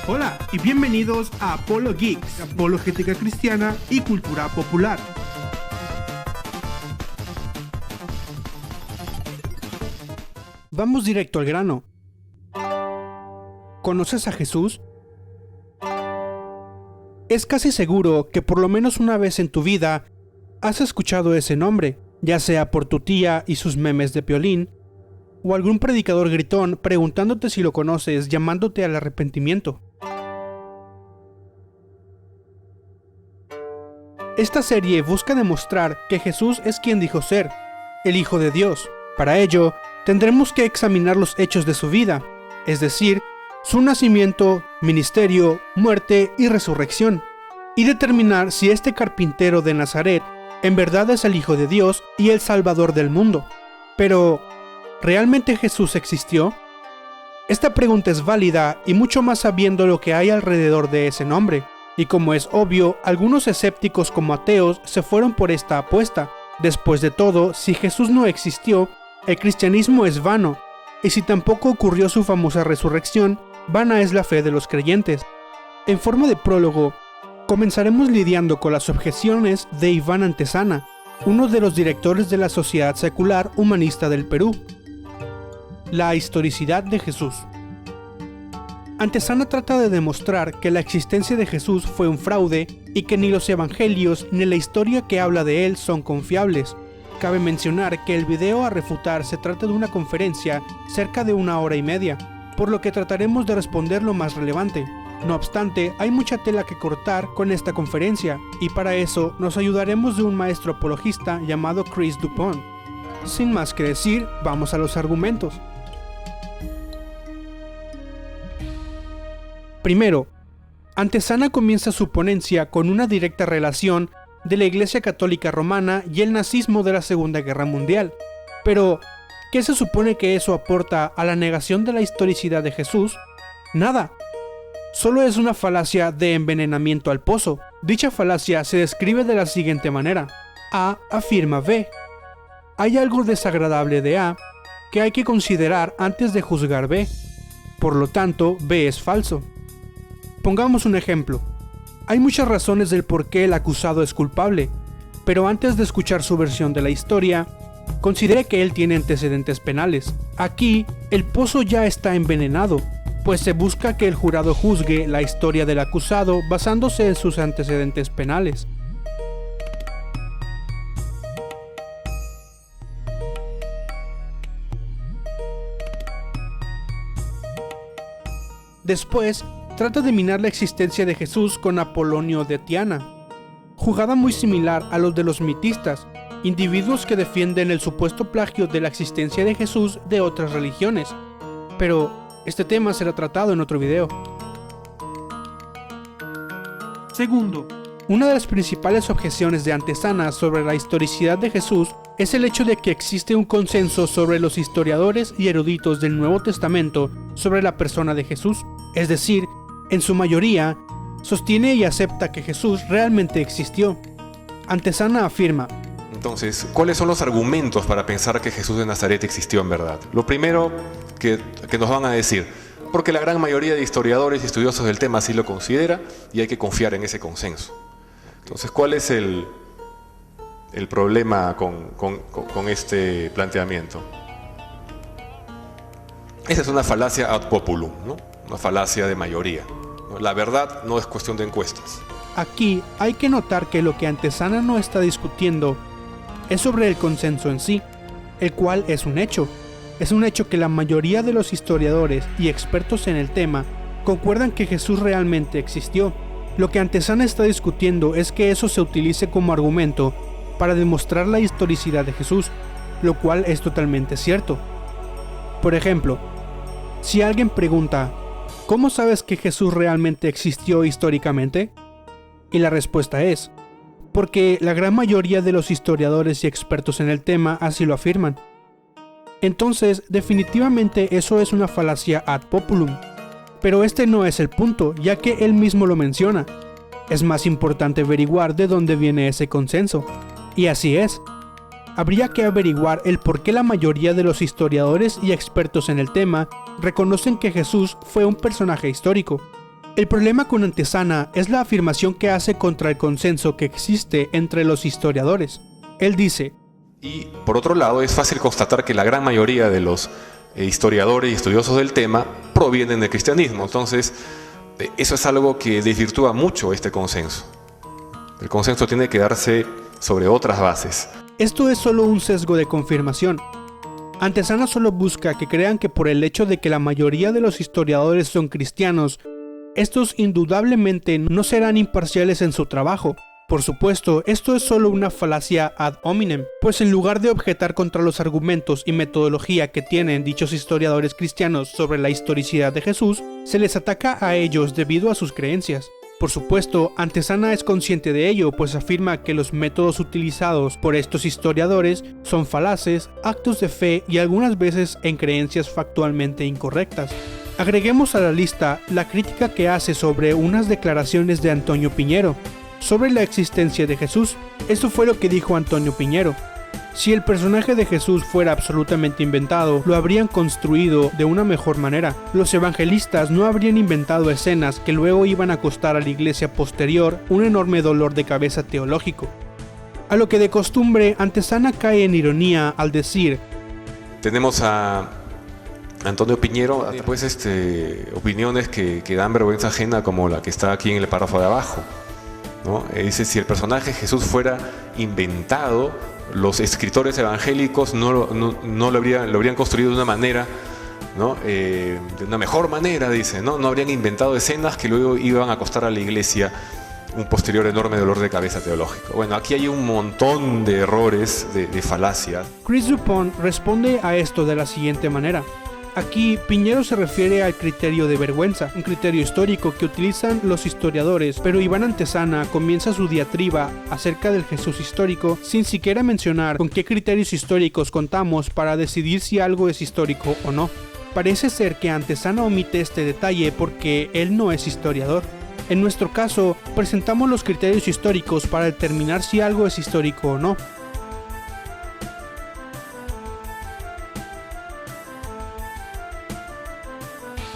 Hola y bienvenidos a Apolo Geeks, apologética cristiana y cultura popular. Vamos directo al grano. ¿Conoces a Jesús? Es casi seguro que por lo menos una vez en tu vida has escuchado ese nombre, ya sea por tu tía y sus memes de Piolín, o algún predicador gritón preguntándote si lo conoces, llamándote al arrepentimiento. Esta serie busca demostrar que Jesús es quien dijo ser, el Hijo de Dios. Para ello, tendremos que examinar los hechos de su vida, es decir, su nacimiento, ministerio, muerte y resurrección, y determinar si este carpintero de Nazaret en verdad es el Hijo de Dios y el Salvador del mundo. Pero, ¿realmente Jesús existió? Esta pregunta es válida y mucho más sabiendo lo que hay alrededor de ese nombre. Y como es obvio, algunos escépticos como ateos se fueron por esta apuesta. Después de todo, si Jesús no existió, el cristianismo es vano, y si tampoco ocurrió su famosa resurrección, vana es la fe de los creyentes. En forma de prólogo, comenzaremos lidiando con las objeciones de Iván Antesana, uno de los directores de la Sociedad Secular Humanista del Perú. La historicidad de Jesús. Antesana trata de demostrar que la existencia de Jesús fue un fraude y que ni los evangelios ni la historia que habla de él son confiables. Cabe mencionar que el video a refutar se trata de una conferencia cerca de 1 hora y media, por lo que trataremos de responder lo más relevante. No obstante, hay mucha tela que cortar con esta conferencia, y para eso nos ayudaremos de un maestro apologista llamado Chris Dupont. Sin más que decir, vamos a los argumentos. Primero, Antesana comienza su ponencia con una directa relación de la Iglesia Católica Romana y el nazismo de la Segunda Guerra Mundial. Pero, ¿qué se supone que eso aporta a la negación de la historicidad de Jesús? Nada. Solo es una falacia de envenenamiento al pozo. Dicha falacia se describe de la siguiente manera. A afirma B. Hay algo desagradable de A que hay que considerar antes de juzgar B. Por lo tanto, B es falso. Pongamos un ejemplo. Hay muchas razones del por qué el acusado es culpable, pero antes de escuchar su versión de la historia, considere que él tiene antecedentes penales. Aquí, el pozo ya está envenenado, pues se busca que el jurado juzgue la historia del acusado basándose en sus antecedentes penales. Después, trata de minar la existencia de Jesús con Apolonio de Tiana, jugada muy similar a los de los mitistas, individuos que defienden el supuesto plagio de la existencia de Jesús de otras religiones, pero este tema será tratado en otro video. Segundo, una de las principales objeciones de Antesana sobre la historicidad de Jesús es el hecho de que existe un consenso sobre los historiadores y eruditos del Nuevo Testamento sobre la persona de Jesús, es decir, en su mayoría, sostiene y acepta que Jesús realmente existió. Antesana afirma: Entonces, ¿cuáles son los argumentos para pensar que Jesús de Nazaret existió en verdad? Lo primero que nos van a decir, porque la gran mayoría de historiadores y estudiosos del tema así lo considera y hay que confiar en ese consenso. Entonces, ¿cuál es el problema con este planteamiento? Esa es una falacia ad populum, ¿no? Una falacia de mayoría. La verdad no es cuestión de encuestas. Aquí hay que notar que lo que Antesana no está discutiendo es sobre el consenso en sí, el cual es un hecho. Es un hecho que la mayoría de los historiadores y expertos en el tema concuerdan que Jesús realmente existió. Lo que Antesana está discutiendo es que eso se utilice como argumento para demostrar la historicidad de Jesús, lo cual es totalmente cierto. Por ejemplo, si alguien pregunta, ¿cómo sabes que Jesús realmente existió históricamente? Y la respuesta es, porque la gran mayoría de los historiadores y expertos en el tema así lo afirman. Entonces, definitivamente eso es una falacia ad populum. Pero este no es el punto, ya que él mismo lo menciona. Es más importante averiguar de dónde viene ese consenso. Y así es. habría que averiguar el por qué la mayoría de los historiadores y expertos en el tema reconocen que Jesús fue un personaje histórico. El problema con Antesana es la afirmación que hace contra el consenso que existe entre los historiadores. Él dice: y por otro lado, es fácil constatar que la gran mayoría de los historiadores y estudiosos del tema provienen del cristianismo. Entonces, eso es algo que desvirtúa mucho este consenso. El consenso tiene que darse sobre otras bases. Esto es solo un sesgo de confirmación. Antesana solo busca que crean que por el hecho de que la mayoría de los historiadores son cristianos, estos indudablemente no serán imparciales en su trabajo. Por supuesto, esto es solo una falacia ad hominem, pues en lugar de objetar contra los argumentos y metodología que tienen dichos historiadores cristianos sobre la historicidad de Jesús, se les ataca a ellos debido a sus creencias. Por supuesto, Antesana es consciente de ello, pues afirma que los métodos utilizados por estos historiadores son falaces, actos de fe y algunas veces en creencias factualmente incorrectas. Agreguemos a la lista la crítica que hace sobre unas declaraciones de Antonio Piñero sobre la existencia de Jesús. Esto fue lo que dijo Antonio Piñero: si el personaje de Jesús fuera absolutamente inventado, lo habrían construido de una mejor manera. Los evangelistas no habrían inventado escenas que luego iban a costar a la iglesia posterior un enorme dolor de cabeza teológico. A lo que de costumbre, Antesana cae en ironía al decir: tenemos a Antonio Piñero, después opiniones que dan vergüenza ajena, como la que está aquí en el párrafo de abajo, ¿no? Dice: si el personaje Jesús fuera inventado, los escritores evangélicos no lo habrían construido de una manera, ¿no? De una mejor manera, dice, ¿no? No habrían inventado escenas que luego iban a costar a la iglesia un posterior enorme dolor de cabeza teológico. Bueno, aquí hay un montón de errores, de falacias. Chris Dupont responde a esto de la siguiente manera: aquí Piñero se refiere al criterio de vergüenza, un criterio histórico que utilizan los historiadores, pero Iván Antesana comienza su diatriba acerca del Jesús histórico sin siquiera mencionar con qué criterios históricos contamos para decidir si algo es histórico o no. Parece ser que Antesana omite este detalle porque él no es historiador. En nuestro caso, presentamos los criterios históricos para determinar si algo es histórico o no.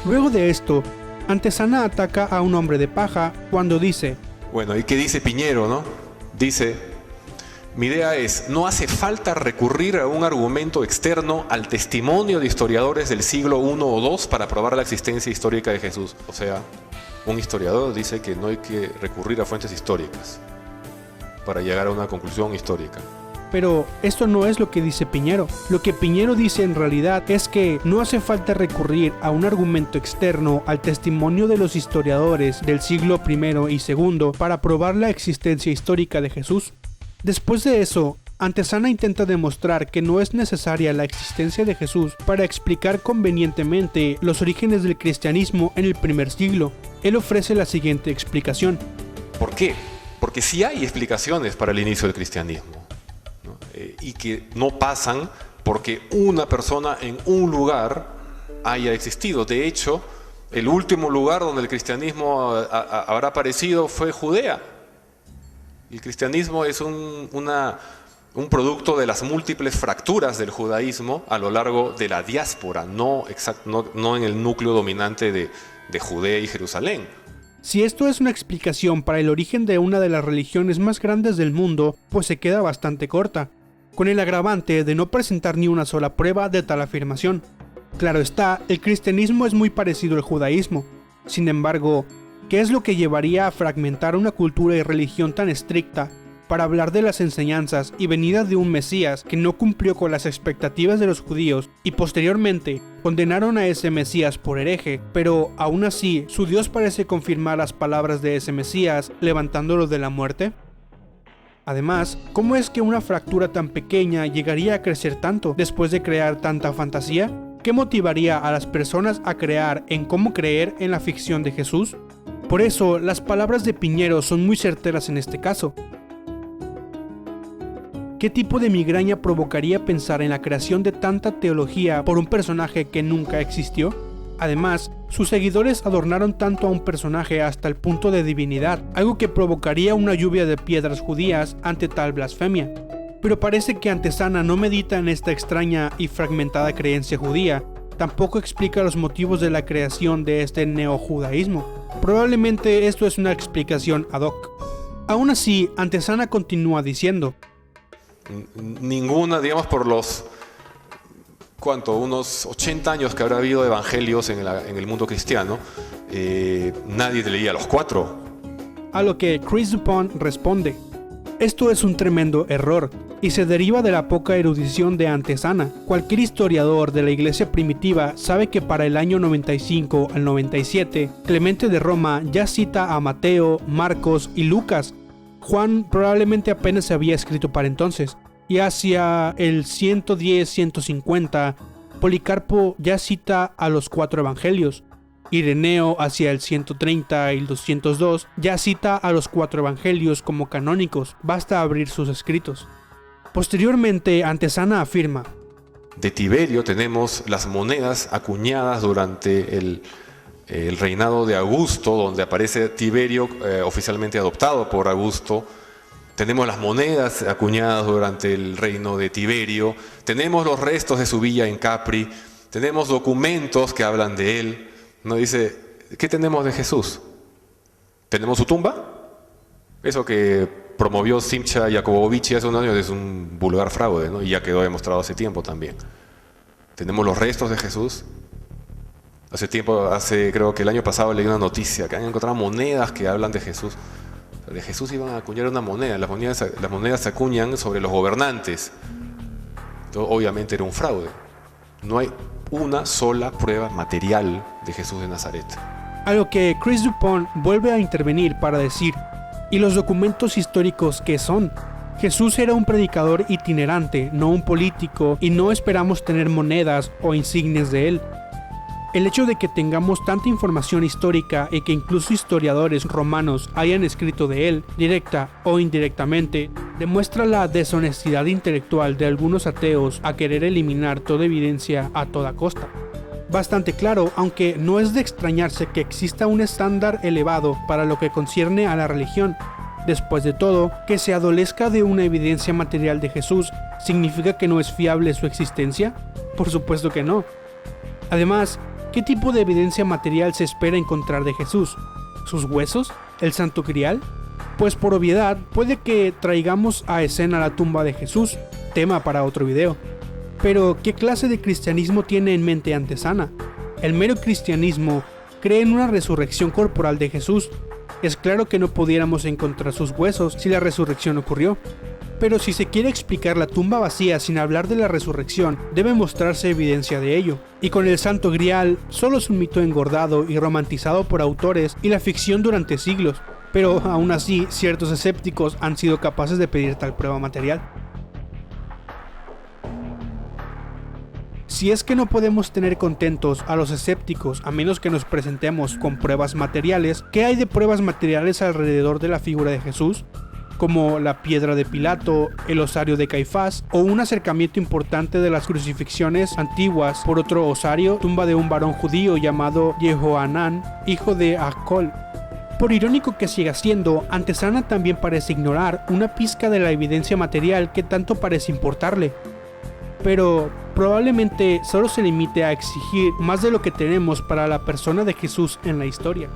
Luego de esto, Antesana ataca a un hombre de paja cuando dice: bueno, ¿y qué dice Piñero, no? Dice: mi idea es, no hace falta recurrir a un argumento externo al testimonio de historiadores del siglo I o II para probar la existencia histórica de Jesús. O sea, un historiador dice que no hay que recurrir a fuentes históricas para llegar a una conclusión histórica. Pero esto no es lo que dice Piñero. Lo que Piñero dice en realidad es que no hace falta recurrir a un argumento externo al testimonio de los historiadores del siglo I y II para probar la existencia histórica de Jesús. Después de eso, Antesana intenta demostrar que no es necesaria la existencia de Jesús para explicar convenientemente los orígenes del cristianismo en el primer siglo. Él ofrece la siguiente explicación. ¿Por qué? Porque sí hay explicaciones para el inicio del cristianismo. Y que no pasan porque una persona en un lugar haya existido. De hecho, el último lugar donde el cristianismo habrá aparecido fue Judea. El cristianismo es un producto de las múltiples fracturas del judaísmo a lo largo de la diáspora, no en el núcleo dominante de Judea y Jerusalén. Si esto es una explicación para el origen de una de las religiones más grandes del mundo, pues se queda bastante corta, con el agravante de no presentar ni una sola prueba de tal afirmación. Claro está, el cristianismo es muy parecido al judaísmo. Sin embargo, ¿qué es lo que llevaría a fragmentar una cultura y religión tan estricta para hablar de las enseñanzas y venida de un Mesías que no cumplió con las expectativas de los judíos y posteriormente condenaron a ese Mesías por hereje, pero aún así su Dios parece confirmar las palabras de ese Mesías levantándolo de la muerte? Además, ¿cómo es que una fractura tan pequeña llegaría a crecer tanto después de crear tanta fantasía? ¿Qué motivaría a las personas a crear en cómo creer en la ficción de Jesús? Por eso, las palabras de Piñero son muy certeras en este caso. ¿Qué tipo de migraña provocaría pensar en la creación de tanta teología por un personaje que nunca existió? Además, sus seguidores adornaron tanto a un personaje hasta el punto de divinidad, algo que provocaría una lluvia de piedras judías ante tal blasfemia. Pero parece que Antesana no medita en esta extraña y fragmentada creencia judía, tampoco explica los motivos de la creación de este neojudaísmo. Probablemente esto es una explicación ad hoc. Aún así, Antesana continúa diciendo: ninguna, digamos, por los unos 80 años que habrá habido evangelios en el mundo cristiano, nadie te leía los 4. A lo que Chris Dupont responde: esto es un tremendo error y se deriva de la poca erudición de Antesana. Cualquier historiador de la iglesia primitiva sabe que para el año 95 al 97, Clemente de Roma ya cita a Mateo, Marcos y Lucas. Juan probablemente apenas se había escrito para entonces, y hacia el 110-150, Policarpo ya cita a los 4 evangelios. Ireneo hacia el 130 y el 202 ya cita a los 4 evangelios como canónicos, basta abrir sus escritos. Posteriormente, Antesana afirma: de Tiberio tenemos las monedas acuñadas durante el reinado de Augusto, donde aparece Tiberio oficialmente adoptado por Augusto. Tenemos las monedas acuñadas durante el reino de Tiberio, tenemos los restos de su villa en Capri, tenemos documentos que hablan de él. No dice, ¿qué tenemos de Jesús? ¿Tenemos su tumba? Eso que promovió Simcha Jakubowicz hace unos años es un vulgar fraude, ¿no? Y ya quedó demostrado hace tiempo también. ¿Tenemos los restos de Jesús? Creo que el año pasado leí una noticia que han encontrado monedas que hablan de Jesús. De Jesús iban a acuñar una moneda. Las monedas se acuñan sobre los gobernantes. Entonces, obviamente era un fraude. No hay una sola prueba material de Jesús de Nazaret. A lo que Chris Dupont vuelve a intervenir para decir: ¿y los documentos históricos qué son? Jesús era un predicador itinerante, no un político, y no esperamos tener monedas o insignias de él. El hecho de que tengamos tanta información histórica y que incluso historiadores romanos hayan escrito de él, directa o indirectamente, demuestra la deshonestidad intelectual de algunos ateos a querer eliminar toda evidencia a toda costa. Bastante claro, aunque no es de extrañarse que exista un estándar elevado para lo que concierne a la religión. Después de todo, que se adolezca de una evidencia material de Jesús, ¿significa que no es fiable su existencia? Por supuesto que no. Además, ¿qué tipo de evidencia material se espera encontrar de Jesús? ¿Sus huesos? ¿El Santo Grial? Pues por obviedad, puede que traigamos a escena la tumba de Jesús, tema para otro video. Pero, ¿qué clase de cristianismo tiene en mente Antesana? El mero cristianismo cree en una resurrección corporal de Jesús. Es claro que no pudiéramos encontrar sus huesos si la resurrección ocurrió. Pero si se quiere explicar la tumba vacía sin hablar de la resurrección, debe mostrarse evidencia de ello. Y con el Santo Grial, solo es un mito engordado y romantizado por autores y la ficción durante siglos. Pero aún así, ciertos escépticos han sido capaces de pedir tal prueba material. Si es que no podemos tener contentos a los escépticos a menos que nos presentemos con pruebas materiales, ¿qué hay de pruebas materiales alrededor de la figura de Jesús? Como la piedra de Pilato, el osario de Caifás, o un acercamiento importante de las crucifixiones antiguas por otro osario, tumba de un varón judío llamado Jehoanán, hijo de Acol. Por irónico que siga siendo, Antesana también parece ignorar una pizca de la evidencia material que tanto parece importarle. Pero probablemente solo se limite a exigir más de lo que tenemos para la persona de Jesús en la historia.